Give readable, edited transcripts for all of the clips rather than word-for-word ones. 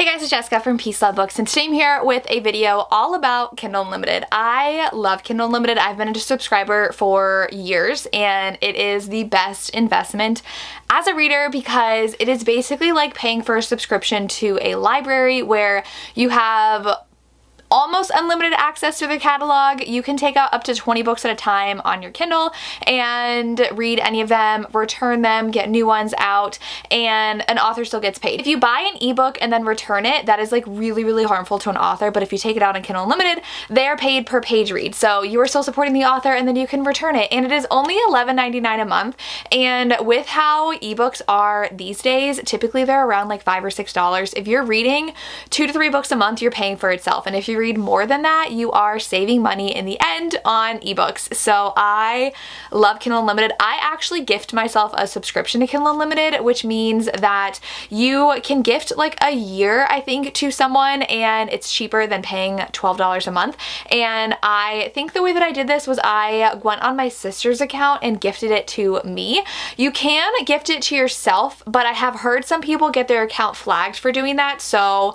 Hey guys, it's Jessica from Peace Love Books, and today I'm here with a video all about Kindle Unlimited. I love Kindle Unlimited. I've been a subscriber for years, and it is the best investment as a reader because it is basically like paying for a subscription to a library where you have almost unlimited access to the catalog. You can take out up to 20 books at a time on your Kindle and read any of them, return them, get new ones out, and an author still gets paid. If you buy an ebook and then return it, that is like really harmful to an author, but if you take it out on Kindle Unlimited, they are paid per page read. So you are still supporting the author and then you can return it. And it is only $11.99 a month. And with how ebooks are these days, typically they're around like $5 or $6. If you're reading 2 to 3 books a month, you're paying for itself. And if you read more than that, you are saving money in the end on ebooks. So I love Kindle Unlimited. I actually gift myself a subscription to Kindle Unlimited, which means that you can gift like a year, I think, to someone, and it's cheaper than paying $12 a month. And I think the way that I did this was I went on my sister's account and gifted it to me. You can gift it to yourself, but I have heard some people get their account flagged for doing that, so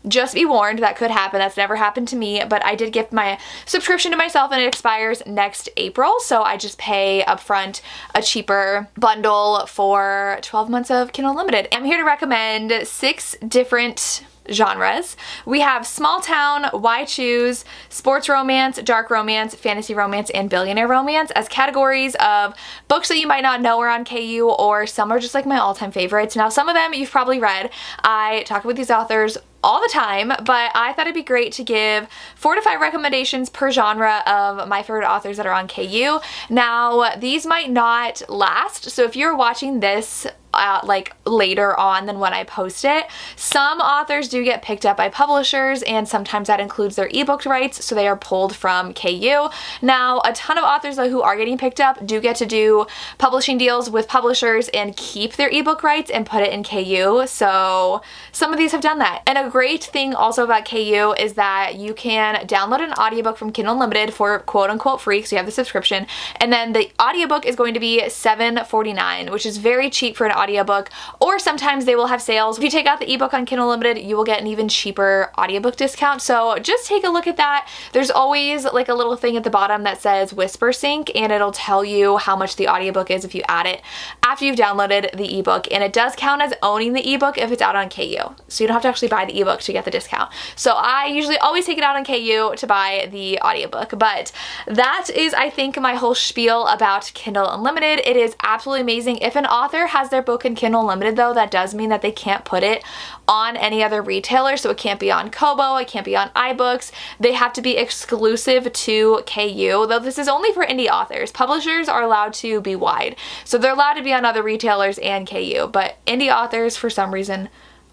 just be warned, that could happen. That's never happened to me, but I did gift my subscription to myself and it expires next April, so I just pay upfront a cheaper bundle for 12 months of Kindle Unlimited. I'm here to recommend 6 different genres. We have small town, why choose, sports romance, dark romance, fantasy romance, and billionaire romance as categories of books that you might not know are on KU, or some are just like my all-time favorites. Now, some of them you've probably read. I talk with these authors all the time, but I thought it'd be great to give 4 to 5 recommendations per genre of my favorite authors that are on KU. Now, these might not last, so if you're watching this like later on than when I post it, some authors do get picked up by publishers, and sometimes that includes their ebook rights, so they are pulled from KU. Now, a ton of authors though who are getting picked up do get to do publishing deals with publishers and keep their ebook rights and put it in KU, so some of these have done that. And a great thing also about KU is that you can download an audiobook from Kindle Unlimited for quote-unquote free, because you have the subscription, and then the audiobook is going to be $7.49, which is very cheap for an audiobook, or sometimes they will have sales. If you take out the ebook on Kindle Unlimited, you will get an even cheaper audiobook discount, so just take a look at that. There's always like a little thing at the bottom that says Whisper Sync, and it'll tell you how much the audiobook is if you add it after you've downloaded the ebook, and it does count as owning the ebook if it's out on KU, so you don't have to actually buy the ebook to get the discount. So I usually always take it out on KU to buy the audiobook. But that is, I think, my whole spiel about Kindle Unlimited. It is absolutely amazing. If an author has their book in Kindle Unlimited though, that does mean that they can't put it on any other retailer, so it can't be on Kobo, it can't be on iBooks. They have to be exclusive to KU, though this is only for indie authors. Publishers are allowed to be wide, so they're allowed to be on other retailers and KU, but indie authors for some reason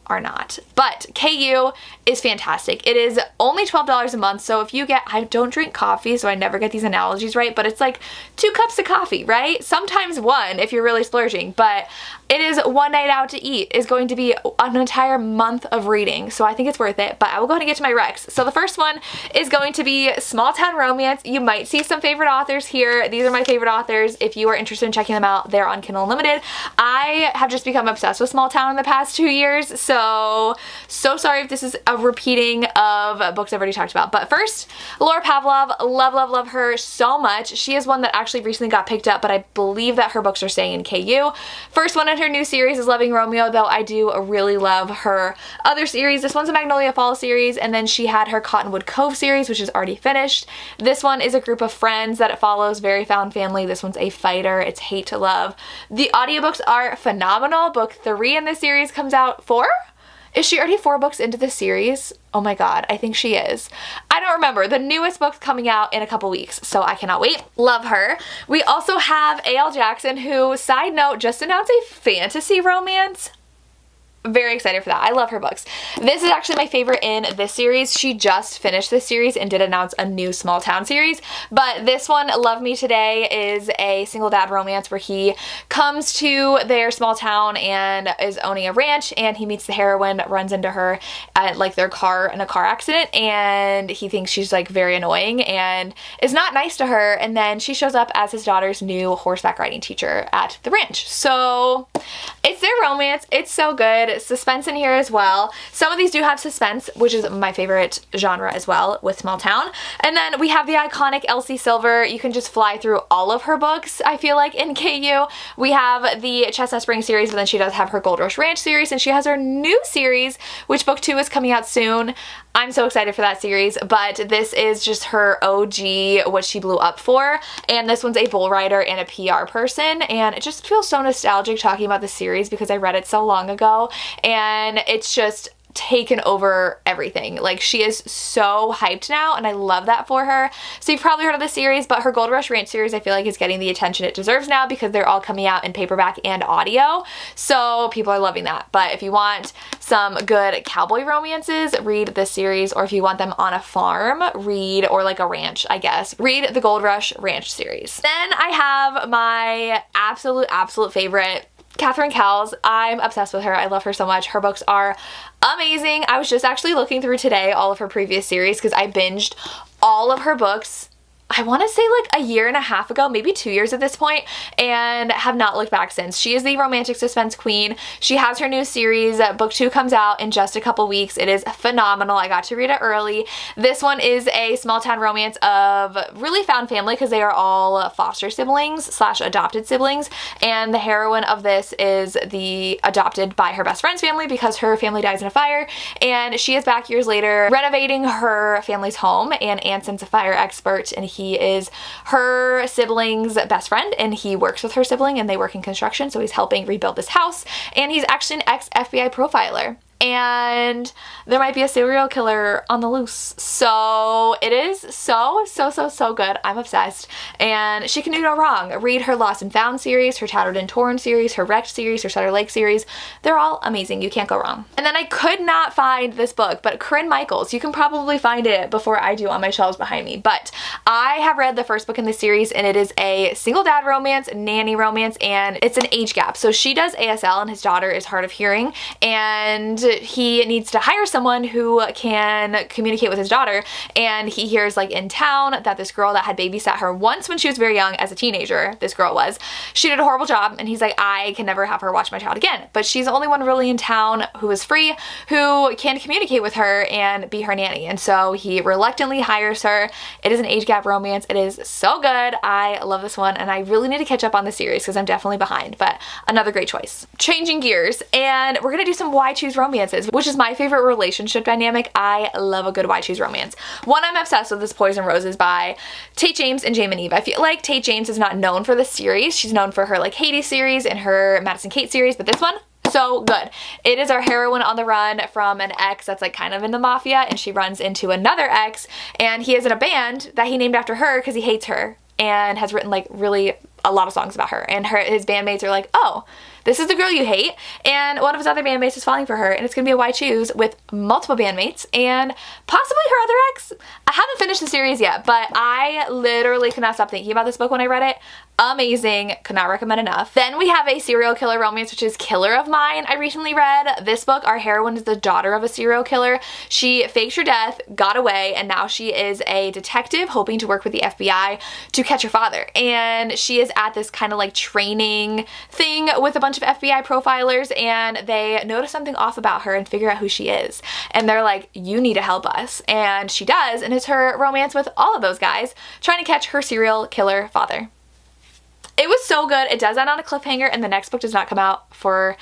are not. But KU is fantastic. It is only $12 a month, so if you get, I don't drink coffee, so I never get these analogies right, but it's like 2 cups of coffee, right? Sometimes 1 if you're really splurging, but it is 1 night out to eat is going to be an entire month of reading, so I think it's worth it. But I will go ahead and get to my recs. So the first one is going to be small town romance. You might see some favorite authors here. These are my favorite authors. If you are interested in checking them out, they're on Kindle Unlimited. I have just become obsessed with small town in the past 2 years, so sorry if this is a repeating of books I've already talked about. But first, Laura Pavlov. Love her so much. She is one that actually recently got picked up, but I believe that her books are staying in KU. First one in her new series is Loving Romeo, though I do really love her other series. This one's a Magnolia Falls series, and then she had her Cottonwood Cove series, which is already finished. This one is a group of friends that it follows, very found family. This one's a fighter. It's hate to love. The audiobooks are phenomenal. Book 3 in this series comes out 4? Is she already 4 books into this series? Oh my god, I think she is. I don't remember. The newest book's coming out in a couple weeks, so I cannot wait. Love her. We also have A.L. Jackson, who, side note, just announced a fantasy romance. Very excited for that. I love her books. This is actually my favorite in this series. She just finished this series and did announce a new small town series, but this one, Love Me Today, is a single dad romance where he comes to their small town and is owning a ranch, and he meets the heroine, runs into her at like their car in a car accident, and he thinks she's like very annoying and is not nice to her, and then she shows up as his daughter's new horseback riding teacher at the ranch. So it's their romance. It's so good. good suspense in here as well. Some of these do have suspense, which is my favorite genre as well, with small town. And then we have the iconic Elsie Silver. You can just fly through all of her books, I feel like, in KU. We have the Chestnut Spring series, but then she does have her Gold Rush Ranch series, and she has her new series, which book 2 is coming out soon. I'm so excited for that series, but this is just her OG, what she blew up for, and this one's a bull rider and a PR person, and it just feels so nostalgic talking about the series because I read it so long ago, and it's just taken over everything. Like, she is so hyped now, and I love that for her. So you've probably heard of the series, but her Gold Rush Ranch series I feel like is getting the attention it deserves now because they're all coming out in paperback and audio, so people are loving that. But if you want some good cowboy romances, read this series, or if you want them on a farm, read, or like a ranch, I guess, read the Gold Rush Ranch series. Then I have my absolute favorite, Catherine Cowles. I'm obsessed with her. I love her so much. Her books are amazing. I was just actually looking through today all of her previous series because I binged all of her books, I want to say like a year and a half ago, maybe 2 years at this point, and have not looked back since. She is the romantic suspense queen. She has her new series. Book 2 comes out in just a couple weeks. It is phenomenal. I got to read it early. This one is a small town romance of really found family because they are all foster siblings / adopted siblings, and the heroine of this is the adopted by her best friend's family because her family dies in a fire, and she is back years later renovating her family's home, and Anson's a fire expert, and he is her sibling's best friend, and he works with her sibling, and they work in construction, so he's helping rebuild this house, and he's actually an ex-FBI profiler. And there might be a serial killer on the loose. So it is so good. I'm obsessed. And she can do no wrong. Read her Lost and Found series, her Tattered and Torn series, her Wrecked series, her Sutter Lake series. They're all amazing. You can't go wrong. And then I could not find this book, but Corinne Michaels, you can probably find it before I do on my shelves behind me. But I have read the first book in the series, and it is a single dad romance, nanny romance, and it's an age gap. So she does ASL, and his daughter is hard of hearing, and he needs to hire someone who can communicate with his daughter, and he hears like in town that this girl that had babysat her once when she was very young as a teenager, this girl was, she did a horrible job, and he's like, I can never have her watch my child again. But she's the only one really in town who is free, who can communicate with her and be her nanny, and so he reluctantly hires her. It is an age gap romance. It is so good. I love this one, and I really need to catch up on the series because I'm definitely behind, but another great choice. Changing gears, and we're gonna do some why choose romances, which is my favorite relationship dynamic. I love a good why choose romance. One I'm obsessed with is Poison Roses by Tate James and Jaymin Eve. I feel like Tate James is not known for this series. She's known for her like Hades series and her Madison Kate series, but this one, so good. It is our heroine on the run from an ex that's like kind of in the mafia, and she runs into another ex, and he is in a band that he named after her because he hates her and has written like really a lot of songs about her, and his bandmates are like, oh, this is the girl you hate, and one of his other bandmates is falling for her, and it's gonna be a why choose with multiple bandmates and possibly her other ex. I haven't finished the series yet, but I literally could not stop thinking about this book when I read it. Amazing, could not recommend enough. Then we have a serial killer romance, which is Killer of Mine. I recently read this book. Our heroine is the daughter of a serial killer. She faked her death, got away, and now she is a detective hoping to work with the FBI to catch her father. And she is at this kind of like training thing with a bunch of FBI profilers, and they notice something off about her and figure out who she is. And they're like, you need to help us. And she does, and it's her romance with all of those guys trying to catch her serial killer father. It was so good. It does end on a cliffhanger, and the next book does not come out for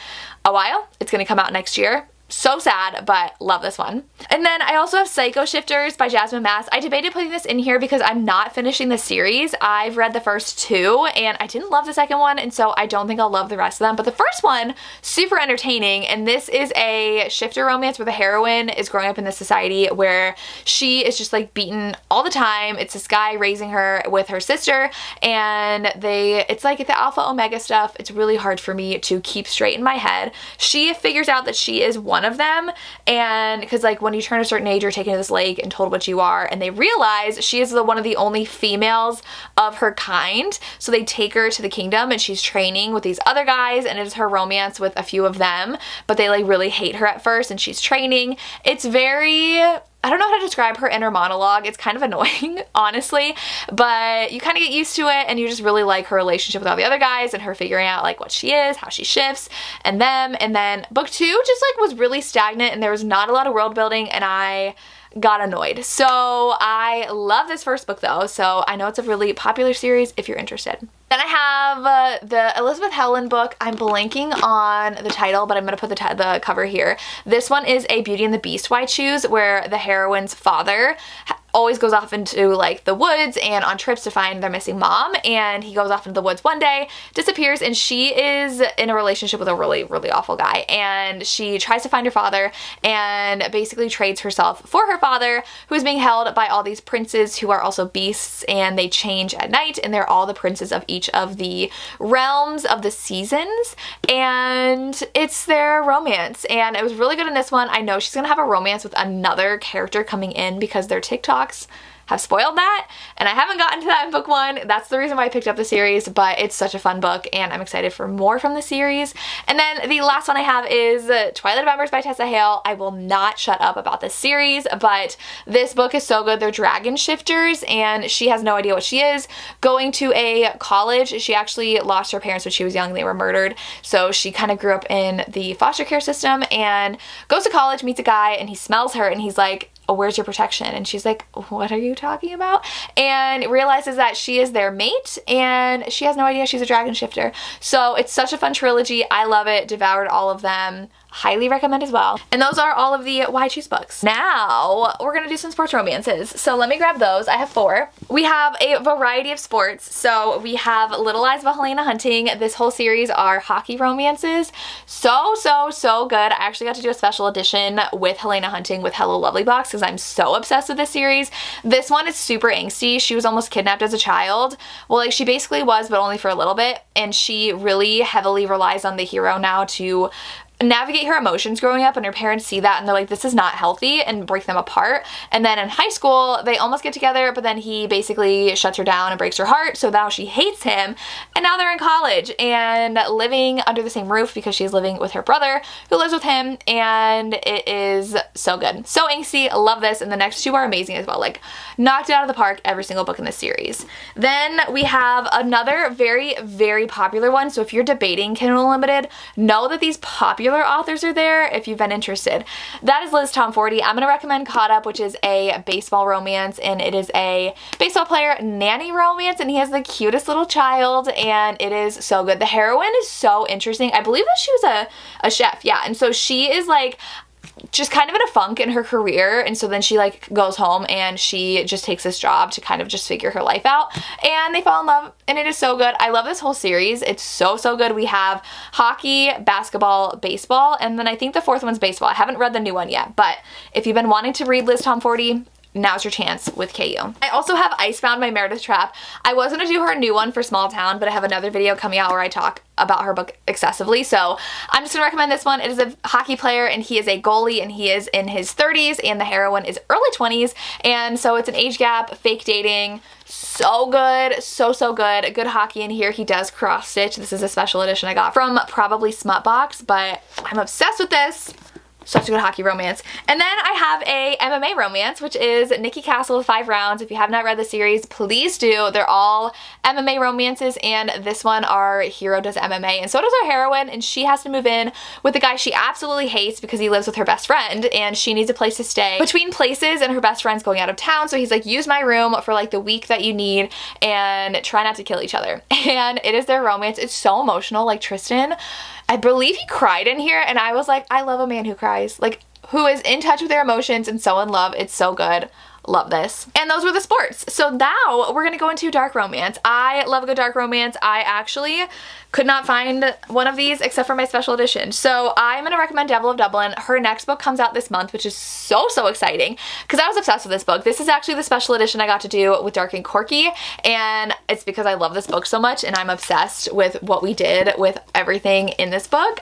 a while. It's going to come out next year. So sad, but love this one. And then I also have Psycho Shifters by Jasmine Mass. I debated putting this in here because I'm not finishing the series. I've read the first 2, and I didn't love the second one, and so I don't think I'll love the rest of them. But the first one, super entertaining, and this is a shifter romance where the heroine is growing up in this society where she is just like beaten all the time. It's this guy raising her with her sister, and it's like the alpha omega stuff. It's really hard for me to keep straight in my head. She figures out that she is one of them, and because like when you turn a certain age, you're taken to this lake and told what you are, and they realize she is one of the only females of her kind, so they take her to the kingdom, and she's training with these other guys, and it is her romance with a few of them, but they like really hate her at first, and she's training. It's very I don't know how to describe her inner monologue. It's kind of annoying, honestly, but you kind of get used to it and you just really like her relationship with all the other guys and her figuring out like what she is, how she shifts, and them. And then book 2 just like was really stagnant and there was not a lot of world building and I got annoyed. So I love this first book though, so I know it's a really popular series if you're interested. Then I have the Elizabeth Helen book. I'm blanking on the title, but I'm going to put the cover here. This one is a Beauty and the Beast why choose, where the heroine's father always goes off into like the woods and on trips to find their missing mom, and he goes off into the woods one day, disappears, and she is in a relationship with a really, really awful guy, and she tries to find her father and basically trades herself for her father, who is being held by all these princes who are also beasts, and they change at night, and they're all the princes of each of the realms of the seasons, and it's their romance. And it was really good in this one. I know she's gonna have a romance with another character coming in because their TikToks have spoiled that, and I haven't gotten to that in book 1. That's the reason why I picked up the series, but it's such a fun book and I'm excited for more from the series. And then the last one I have is Twilight of Embers by Tessa Hale. I will not shut up about this series, but this book is so good. They're dragon shifters and she has no idea what she is. Going to a college, she actually lost her parents when she was young. They were murdered, so she kind of grew up in the foster care system and goes to college, meets a guy, and he smells her and he's like, oh, where's your protection? And she's like, what are you talking about? And realizes that she is their mate and she has no idea she's a dragon shifter. So it's such a fun trilogy. I love it. Devoured all of them. Highly recommend as well. And those are all of the Why Choose books. Now we're gonna do some sports romances. So let me grab those. I have 4. We have a variety of sports. So we have Little Lies of Helena Hunting. This whole series are hockey romances. So good. I actually got to do a special edition with Helena Hunting with Hello Lovely Box because I'm so obsessed with this series. This one is super angsty. She was almost kidnapped as a child. Well, like she basically was, but only for a little bit. And she really heavily relies on the hero now to navigate her emotions growing up, and her parents see that and they're like, this is not healthy, and break them apart. And then in high school they almost get together, but then he basically shuts her down and breaks her heart, so now she hates him. And now they're in college and living under the same roof because she's living with her brother who lives with him, and it is so good, so angsty. Love this. And the next 2 are amazing as well, like knocked it out of the park, every single book in this series. Then we have another very, very popular one. So if you're debating Kindle Unlimited, know that these popular authors are there if you've been interested. That is Liz Tomforty. I'm going to recommend Caught Up, which is a baseball romance, and it is a baseball player nanny romance, and he has the cutest little child, and it is so good. The heroine is so interesting. I believe that she was a chef, yeah, and so she is like just kind of in a funk in her career, and so then she like goes home and she just takes this job to kind of just figure her life out, and they fall in love, and it is so good. I love this whole series. It's so good. We have hockey, basketball, baseball, and then I think the 4th one's baseball. I haven't read the new one yet, but if you've been wanting to read Liz Tomforty, now's your chance with KU. I also have Icebound by Meredith Trapp. I was gonna do her new one for Small Town, but I have another video coming out where I talk about her book excessively, so I'm just gonna recommend this one. It is a hockey player and he is a goalie and he is in his 30s and the heroine is early 20s, and so it's an age gap, fake dating. So good, so good. Good hockey in here. He does cross stitch. This is a special edition I got from probably Smutbox, but I'm obsessed with this. Such a good hockey romance. And then I have a MMA romance, which is Nikki Castle with 5 Rounds. If you have not read the series, please do. They're all MMA romances, and this one, our hero does MMA, and so does our heroine, and she has to move in with the guy she absolutely hates because he lives with her best friend, and she needs a place to stay between places, and her best friend's going out of town, so he's like, use my room for like the week that you need, and try not to kill each other. And it is their romance. It's so emotional. Like Tristan, I believe he cried in here, and I was like, I love a man who cries, like who is in touch with their emotions and so in love. It's so good. Love this. And those were the sports. So now we're gonna go into dark romance. I love a good dark romance. I actually could not find one of these except for my special edition. So I'm gonna recommend Devil of Dublin. Her next book comes out this month, which is so exciting because I was obsessed with this book. This is actually the special edition I got to do with Dark and Corky, and it's because I love this book so much and I'm obsessed with what we did with everything in this book.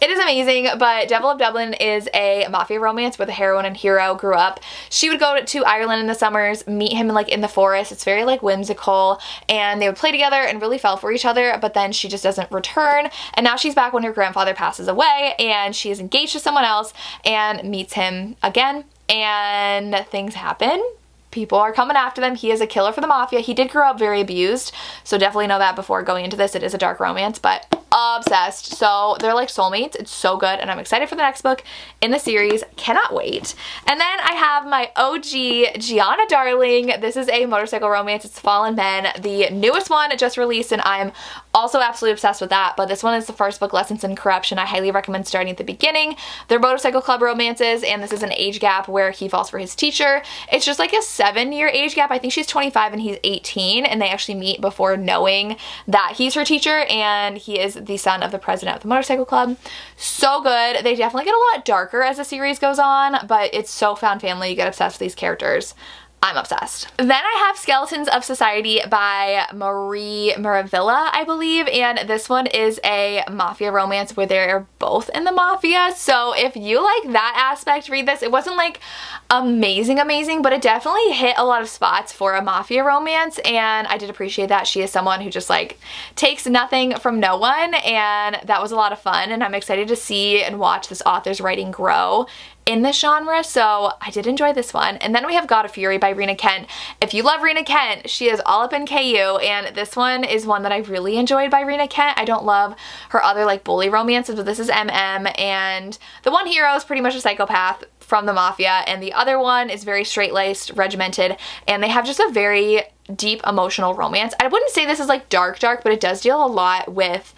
It is amazing, but Devil of Dublin is a mafia romance where the heroine and hero grew up. She would go to Ireland in the summers, meet him like in the forest. It's very like whimsical, and they would play together and really fell for each other, but then she just doesn't return, and now she's back when her grandfather passes away, and she is engaged to someone else and meets him again and things happen. People are coming after them. He is a killer for the mafia. He did grow up very abused, so definitely know that before going into this. It is a dark romance, but obsessed. So they're like soulmates. It's so good, and I'm excited for the next book in the series. Cannot wait. And then I have my OG Gianna Darling. This is a motorcycle romance. It's Fallen Men, the newest one just released, and I'm also absolutely obsessed with that. But this one is the first book, Lessons in Corruption. I highly recommend starting at the beginning. They're motorcycle club romances, and this is an age gap where he falls for his teacher. It's just like a 7-year age gap. I think she's 25 and he's 18, and they actually meet before knowing that he's her teacher, and he is the son of the president of the motorcycle club. So good. They definitely get a lot darker as the series goes on, but it's so found family. You get obsessed with these characters. I'm obsessed. Then I have Skeletons of Society by Marie Maravilla, I believe, and this one is a mafia romance where they're both in the mafia. So if you like that aspect, read this. It wasn't like amazing, but it definitely hit a lot of spots for a mafia romance, and I did appreciate that. She is someone who just like takes nothing from no one, and that was a lot of fun, and I'm excited to see and watch this author's writing grow in this genre, so I did enjoy this one. And then we have God of Fury by Rena Kent. If you love Rena Kent, she is all up in KU, and this one is one that I really enjoyed by Rena Kent. I don't love her other like bully romances, but this is MM, and the one hero is pretty much a psychopath from the mafia, and the other one is very straight-laced, regimented, and they have just a very deep emotional romance. I wouldn't say this is like dark, but it does deal a lot with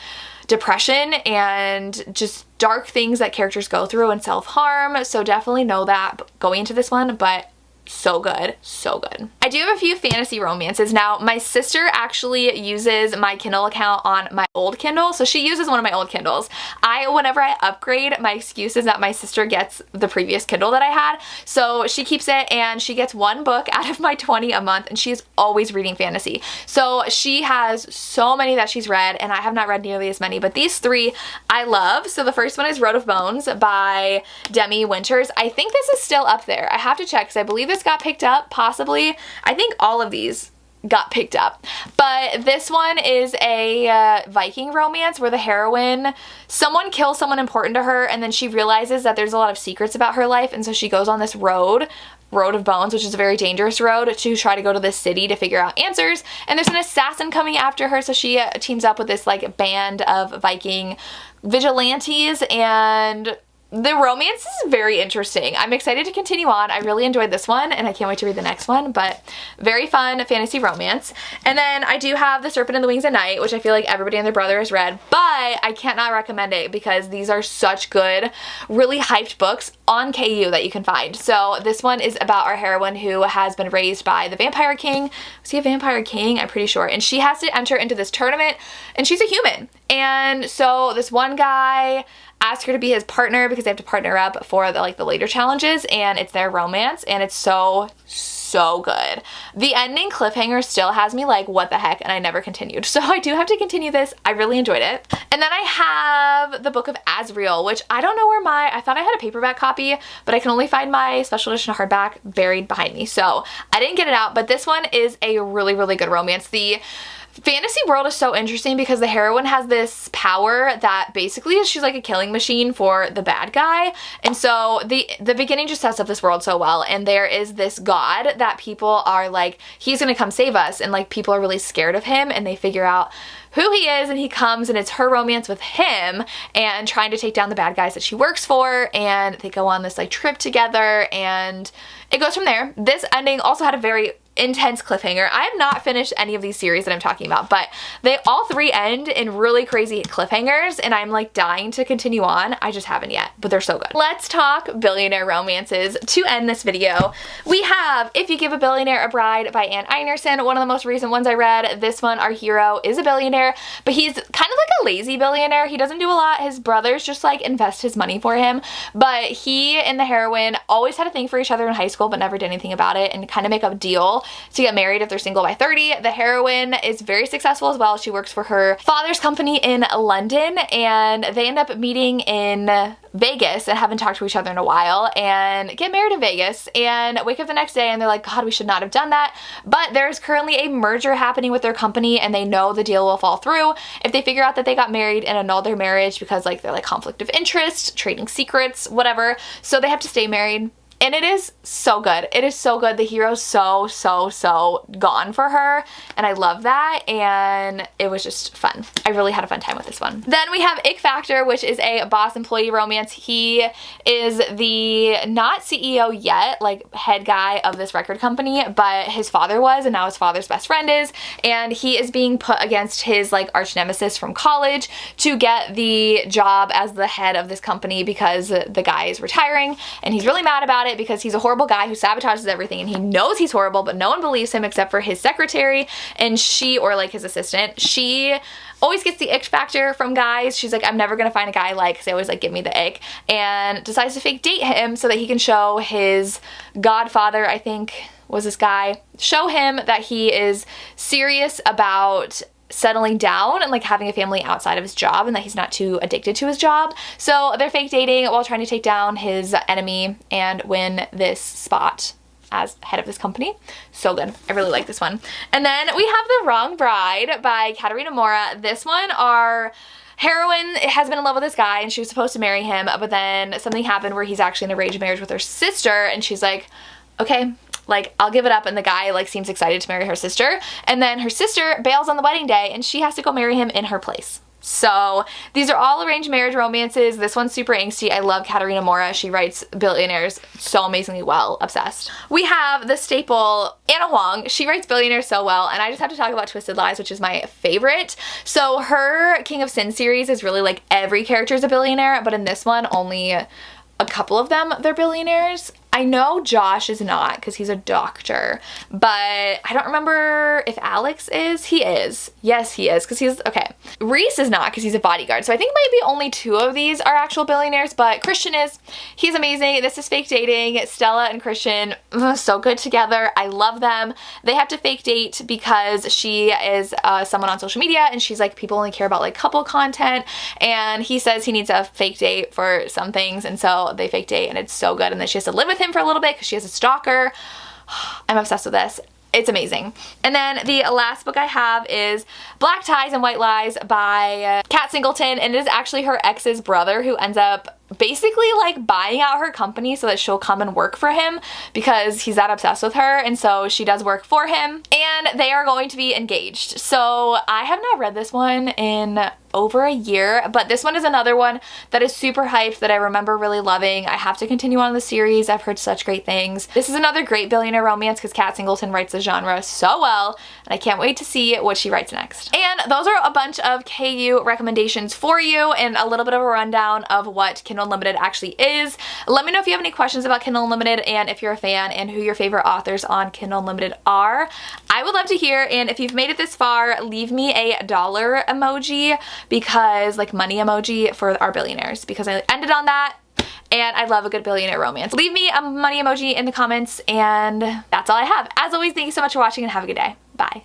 depression and just dark things that characters go through and self-harm, so definitely know that going into this one, but so good, so good. I do have a few fantasy romances. Now, my sister actually uses my Kindle account on my old Kindle, so she uses one of my old Kindles. Whenever I upgrade, my excuse is that my sister gets the previous Kindle that I had, so she keeps it, and she gets one book out of my 20 a month, and she's always reading fantasy. So she has so many that she's read, and I have not read nearly as many, but these 3 I love. So the first one is Road of Bones by Demi Winters. I think this is still up there. I have to check, because I believe this got picked up, possibly. I think all of these got picked up, but this one is a Viking romance where the heroine, someone kills someone important to her, and then she realizes that there's a lot of secrets about her life, and so she goes on this road of bones, which is a very dangerous road, to try to go to this city to figure out answers, and there's an assassin coming after her, so she teams up with this like band of Viking vigilantes, and the romance is very interesting. I'm excited to continue on. I really enjoyed this one, and I can't wait to read the next one, but very fun fantasy romance. And then I do have The Serpent and the Wings at Night, which I feel like everybody and their brother has read, but I cannot recommend it because these are such good, really hyped books on KU that you can find. So this one is about our heroine who has been raised by the Vampire King. Was he a Vampire King? I'm pretty sure. And she has to enter into this tournament, and she's a human. And so this one guy ask her to be his partner because they have to partner up for the later challenges, and it's their romance, and it's so good. The ending cliffhanger still has me like, what the heck, and I never continued. So I do have to continue this. I really enjoyed it. And then I have the Book of Azrael, which I don't know where I thought I had a paperback copy, but I can only find my special edition hardback buried behind me, so I didn't get it out. But this one is a really good romance. The fantasy world is so interesting because the heroine has this power that basically she's like a killing machine for the bad guy, and so the beginning just sets up this world so well. And there is this god that people are like, he's gonna come save us, and like people are really scared of him, and they figure out who he is, and he comes, and it's her romance with him and trying to take down the bad guys that she works for, and they go on this like trip together, and it goes from there. This ending also had a very intense cliffhanger. I have not finished any of these series that I'm talking about, but they all 3 end in really crazy cliffhangers, and I'm like dying to continue on. I just haven't yet, but they're so good. Let's talk billionaire romances to end this video. We have If You Give a Billionaire a Bride by Anne Einerson, one of the most recent ones I read. This one, our hero is a billionaire, but he's kind of like a lazy billionaire. He doesn't do a lot. His brothers just like invest his money for him, but he and the heroine always had a thing for each other in high school, but never did anything about it, and kind of make a deal to get married if they're single by 30. The heroine is very successful as well. She works for her father's company in London, and they end up meeting in Vegas and haven't talked to each other in a while, and get married in Vegas, and wake up the next day and they're like, God, we should not have done that. But there's currently a merger happening with their company, and they know the deal will fall through if they figure out that they got married and annul their marriage because like they're like conflict of interest, trading secrets, whatever. So they have to stay married. And it is so good. It is so good. The hero's so gone for her, and I love that, and it was just fun. I really had a fun time with this one. Then we have Ick Factor, which is a boss employee romance. He is the not CEO yet, like head guy of this record company, but his father was, and now his father's best friend is, and he is being put against his like arch nemesis from college to get the job as the head of this company because the guy is retiring, and he's really mad about it because he's a horrible guy who sabotages everything, and he knows he's horrible, but no one believes him except for his secretary, and she, or like his assistant, she always gets the ick factor from guys. She's like, I'm never gonna find a guy like, because they always like give me the ick, and decides to fake date him so that he can show his godfather, I think was this guy, show him that he is serious about settling down and like having a family outside of his job, and that he's not too addicted to his job. So they're fake dating while trying to take down his enemy and win this spot as head of this company. So good. I really like this one. And then we have The Wrong Bride by Katarina Mora. This one, our heroine has been in love with this guy, and she was supposed to marry him, but then something happened where he's actually in an arranged marriage with her sister, and she's like, okay, like, I'll give it up, and the guy like seems excited to marry her sister, and then her sister bails on the wedding day, and she has to go marry him in her place. So these are all arranged marriage romances. This one's super angsty. I love Katarina Mora. She writes billionaires so amazingly well. Obsessed. We have the staple Anna Huang. She writes billionaires so well, and I just have to talk about Twisted Lies, which is my favorite. So her King of Sin series is really like every character is a billionaire, but in this one only a couple of them, they're billionaires. I know Josh is not because he's a doctor, but I don't remember if Alex is. He is. Yes, he is, because he's, okay. Reese is not because he's a bodyguard. So I think maybe only 2 of these are actual billionaires, but Christian is. He's amazing. This is fake dating. Stella and Christian, so good together. I love them. They have to fake date because she is someone on social media, and she's like, people only care about like couple content, and he says he needs a fake date for some things, and so they fake date, and it's so good. And then she has to live with him for a little bit because she has a stalker. I'm obsessed with this. It's amazing. And then the last book I have is Black Ties and White Lies by Kat Singleton, and it is actually her ex's brother who ends up basically like buying out her company so that she'll come and work for him because he's that obsessed with her, and so she does work for him, and they are going to be engaged. So I have not read this one in over a year, but this one is another one that is super hyped that I remember really loving. I have to continue on the series. I've heard such great things. This is another great billionaire romance because Kat Singleton writes the genre so well, and I can't wait to see what she writes next. And those are a bunch of KU recommendations for you, and a little bit of a rundown of what Kindle Unlimited actually is. Let me know if you have any questions about Kindle Unlimited, and if you're a fan, and who your favorite authors on Kindle Unlimited are. I would love to hear, and if you've made it this far, leave me a dollar emoji, because like money emoji for our billionaires, because I ended on that, and I love a good billionaire romance. Leave me a money emoji in the comments, and that's all I have. As always, thank you so much for watching, and have a good day. Bye.